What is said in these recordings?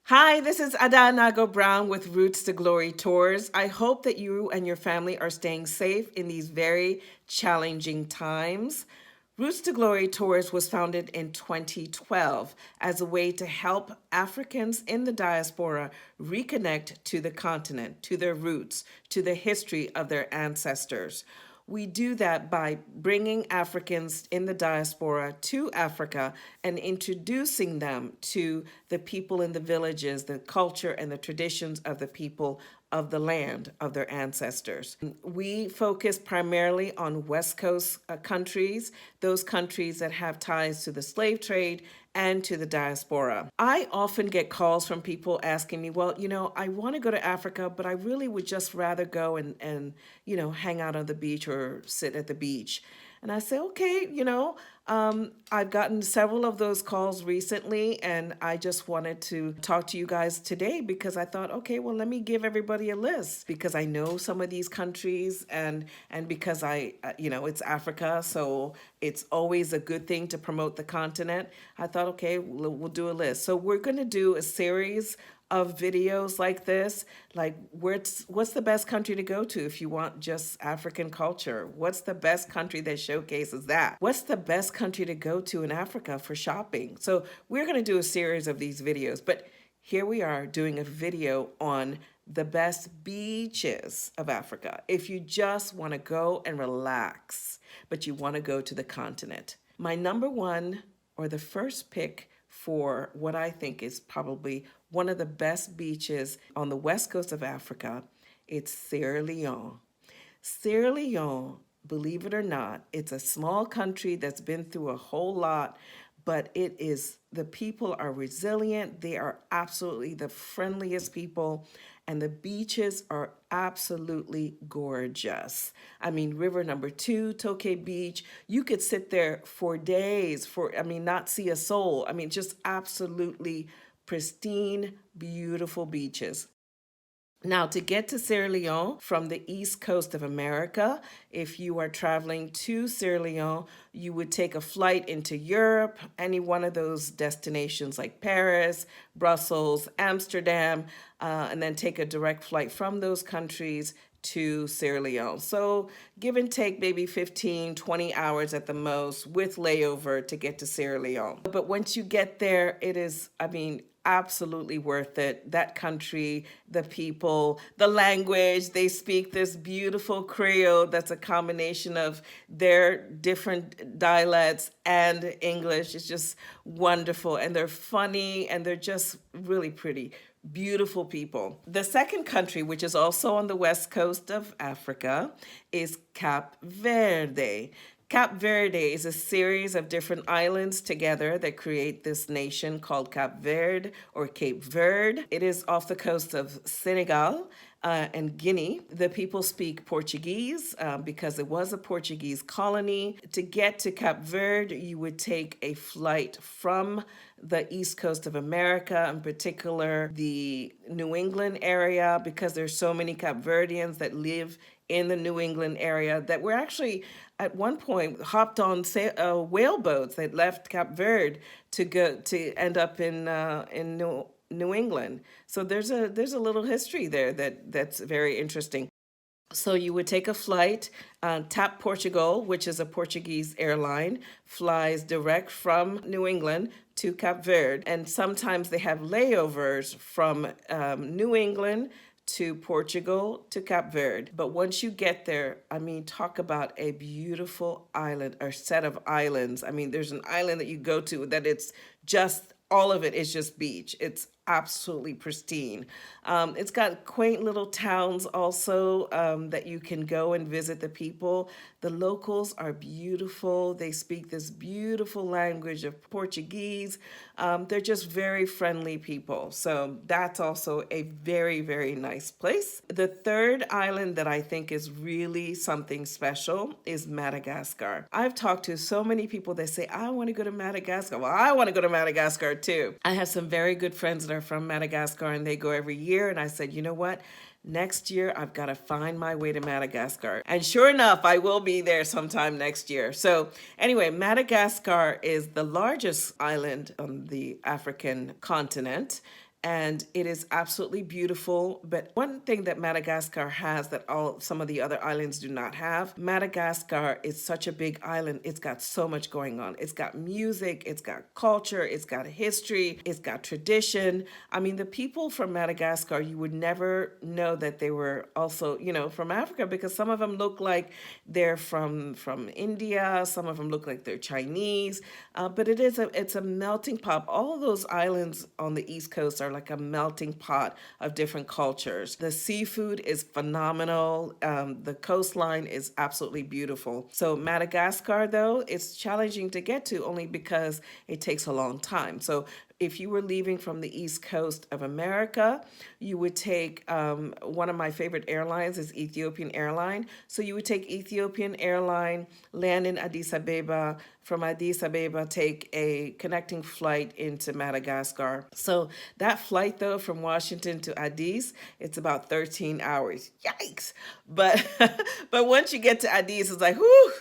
Hi, this is Ada Nago Brown with Roots to Glory Tours. I hope that you and your family are staying safe in these very challenging times. Roots to Glory Tours was founded in 2012 as a way to help Africans in the diaspora reconnect to the continent, to their roots, to the history of their ancestors. We do that by bringing Africans in the diaspora to Africa and introducing them to the people in the villages, the culture and the traditions of the people of the land of their ancestors. We focus primarily on West Coast countries, those countries that have ties to the slave trade and to the diaspora. I often get calls from people asking me, well, I want to go to Africa, but I really would just rather go and hang out on the beach or sit at the beach. And I say, okay, I've gotten several of those calls recently, and I just wanted to talk to you guys today because I thought, okay, well, let me give everybody a list because I know some of these countries and because it's Africa, so it's always a good thing to promote the continent. I thought, okay, we'll do a list. So we're going to do a series of videos like this, like what's the best country to go to if you want just African culture? What's the best country that showcases that? What's the best country to go to in Africa for shopping? So we're going to do a series of these videos, but here we are doing a video on the best beaches of Africa. If you just want to go and relax, but you want to go to the continent. My number one or the first pick for what I think is probably one of the best beaches on the west coast of Africa, it's Sierra Leone. Sierra Leone, believe it or not, it's a small country that's been through a whole lot, but the people are resilient. They are absolutely the friendliest people, and the beaches are absolutely gorgeous. I mean, river number 2, Tokay Beach, you could sit there for days, not see a soul. I mean, just absolutely pristine, beautiful beaches. Now, to get to Sierra Leone from the east coast of America, if you are traveling to Sierra Leone, you would take a flight into Europe, any one of those destinations like Paris, Brussels, Amsterdam, and then take a direct flight from those countries to Sierra Leone. So give and take maybe 15, 20 hours at the most with layover to get to Sierra Leone. But once you get there, it is, absolutely worth it. That country, the people, the language, they speak this beautiful Creole that's a combination of their different dialects and English. It's just wonderful, and they're funny, and they're just really pretty. Beautiful people. The second country, which is also on the west coast of Africa, is Cape Verde. Cape Verde is a series of different islands together that create this nation called Cape Verde or Cape Verde. It is off the coast of Senegal and Guinea. The people speak Portuguese because it was a Portuguese colony. To get to Cape Verde, you would take a flight from the east coast of America, in particular the New England area, because there's so many Cape Verdeans that live in the New England area that were actually at one point hopped on whale boats that left Cape Verde to end up in New England. So there's a little history there that's very interesting. So you would take a flight. TAP Portugal, which is a Portuguese airline, flies direct from New England to Cape Verde. And sometimes they have layovers from New England to Portugal to Cape Verde. But once you get there, talk about a beautiful island or set of islands. There's an island that you go to that it's just, all of it is just beach. It's absolutely pristine. It's got quaint little towns also that you can go and visit the people. The locals are beautiful. They speak this beautiful language of Portuguese. They're just very friendly people. So that's also a very, very nice place. The third island that I think is really something special is Madagascar. I've talked to so many people that say, I want to go to Madagascar. Well, I want to go to Madagascar too. I have some very good friends that are from Madagascar and they go every year. And I said, you know what? Next year, I've got to find my way to Madagascar. And sure enough, I will be there sometime next year. So anyway, Madagascar is the largest island on the African continent. and it is absolutely beautiful. But one thing that Madagascar has that all some of the other islands do not have, Madagascar is such a big island. It's got so much going on. It's got music, it's got culture, it's got history, it's got tradition. I mean, the people from Madagascar, you would never know that they were also, from Africa, because some of them look like they're from India, some of them look like they're Chinese, but it's a melting pot. All of those islands on the East Coast are like a melting pot of different cultures. The seafood is phenomenal. The coastline is absolutely beautiful. So Madagascar, though, it's challenging to get to only because it takes a long time. So if you were leaving from the East Coast of America, you would take one of my favorite airlines is Ethiopian Airline. So you would take Ethiopian Airline, land in Addis Ababa. From Addis Ababa, take a connecting flight into Madagascar. So that flight, though, from Washington to Addis, it's about 13 hours. Yikes! But but once you get to Addis, it's like, whew.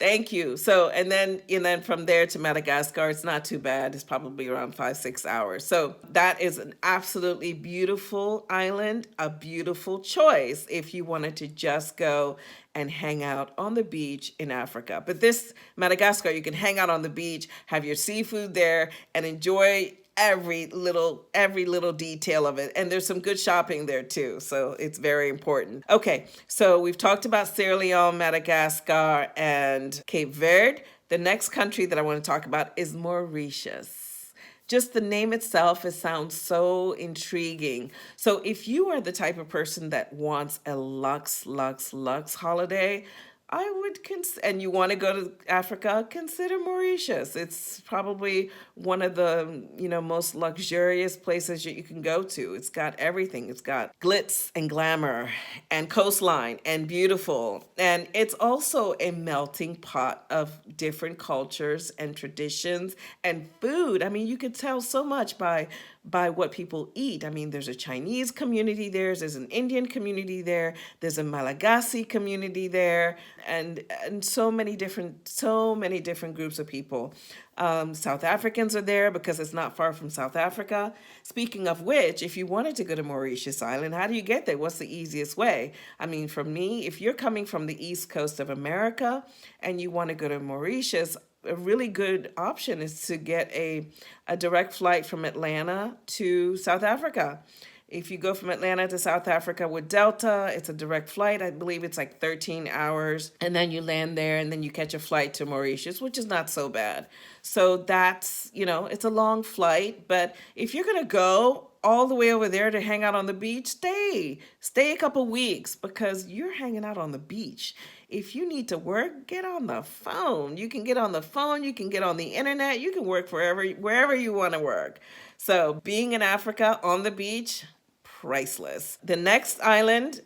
Thank you. So, and then from there to Madagascar, it's not too bad. It's probably around 5, 6 hours. So that is an absolutely beautiful island, a beautiful choice if you wanted to just go and hang out on the beach in Africa. But this Madagascar, you can hang out on the beach, have your seafood there, and enjoy every little detail of it. And there's some good shopping there too, so it's very important. Okay, so we've talked about Sierra Leone, Madagascar, and Cape Verde. The next country that I want to talk about is Mauritius. Just the name itself, it sounds so intriguing. So if you are the type of person that wants a lux holiday, I would and you want to go to Africa, consider Mauritius. It's probably one of the, most luxurious places that you can go to. It's got everything. It's got glitz and glamour and coastline and beautiful. And it's also a melting pot of different cultures and traditions and food. I mean, you could tell so much by what people eat. I mean, there's a Chinese community there, there's an Indian community there, there's a Malagasy community there, and so many different groups of people. South Africans are there because it's not far from South Africa. Speaking of which, if you wanted to go to Mauritius Island, how do you get there? What's the easiest way? I mean, for me, if you're coming from the East Coast of America and you want to go to Mauritius, a really good option is to get a direct flight from Atlanta to South Africa. If you go from Atlanta to South Africa with Delta, it's a direct flight. I believe it's like 13 hours. And then you land there and then you catch a flight to Mauritius, which is not so bad. So that's, it's a long flight. But if you're going to go all the way over there to hang out on the beach, stay a couple weeks because you're hanging out on the beach. If you need to work, get on the phone. You can get on the phone, you can get on the internet, you can work wherever you want to work. So being in Africa on the beach, priceless. The next island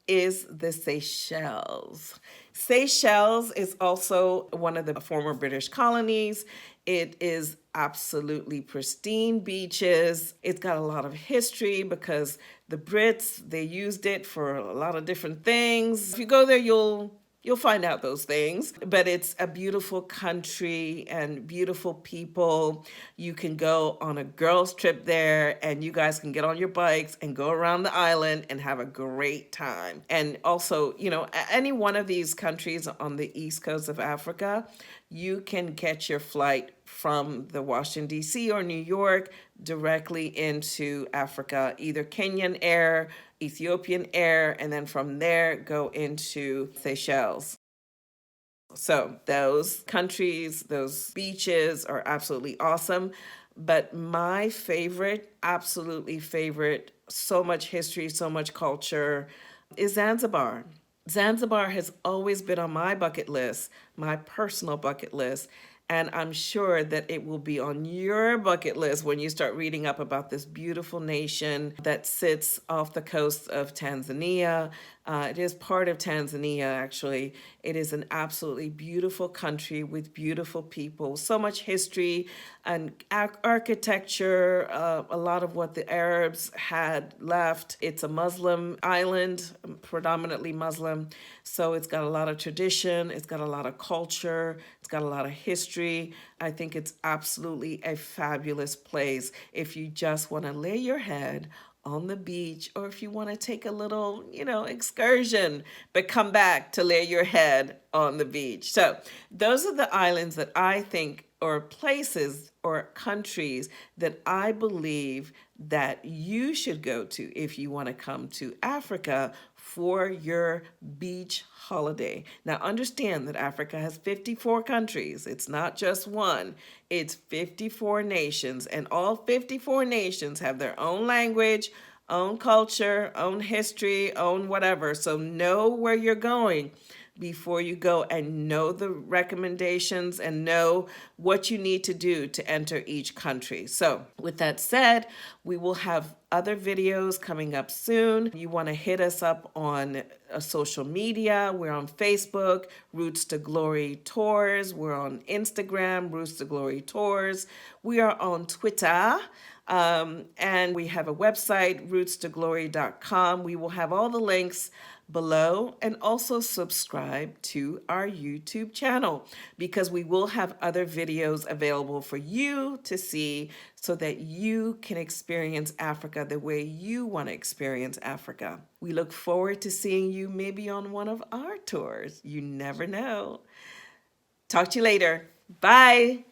is the Seychelles. Seychelles is also one of the former British colonies. It is absolutely pristine beaches. It's got a lot of history because the Brits, they used it for a lot of different things. If you go there, you'll find out those things. But it's a beautiful country and beautiful people. You can go on a girls' trip there and you guys can get on your bikes and go around the island and have a great time. And also, any one of these countries on the east coast of Africa, you can catch your flight from the Washington, D.C. or New York directly into Africa, either Kenyan Air, Ethiopian Air, and then from there go into Seychelles. So those countries, those beaches are absolutely awesome. But my favorite, absolutely favorite, so much history, so much culture, is Zanzibar. Zanzibar has always been on my bucket list, my personal bucket list. And I'm sure that it will be on your bucket list when you start reading up about this beautiful nation that sits off the coast of Tanzania. It is part of Tanzania, actually. It is an absolutely beautiful country with beautiful people, so much history and architecture, a lot of what the Arabs had left. It's a Muslim island, predominantly Muslim, so it's got a lot of tradition, it's got a lot of culture, it's got a lot of history. I think it's absolutely a fabulous place if you just want to lay your head on the beach, or if you want to take a little, excursion, but come back to lay your head on the beach. So, those are the islands that I think, or places or countries that I believe that you should go to if you want to come to Africa for your beach holiday. Now, understand that Africa has 54 countries. It's not just one, it's 54 nations, and all 54 nations have their own language, own culture, own history, own whatever. So, know where you're going before you go, and know the recommendations and know what you need to do to enter each country. So, with that said, we will have other videos coming up soon. You want to hit us up on social media. We're on Facebook, Roots to Glory Tours. We're on Instagram, Roots to Glory Tours. We are on Twitter. And we have a website, rootstoglory.com. We will have all the links below, and also subscribe to our YouTube channel, because we will have other videos available for you to see so that you can experience Africa the way you want to experience Africa. We look forward to seeing you maybe on one of our tours. You never know. Talk to you later. Bye.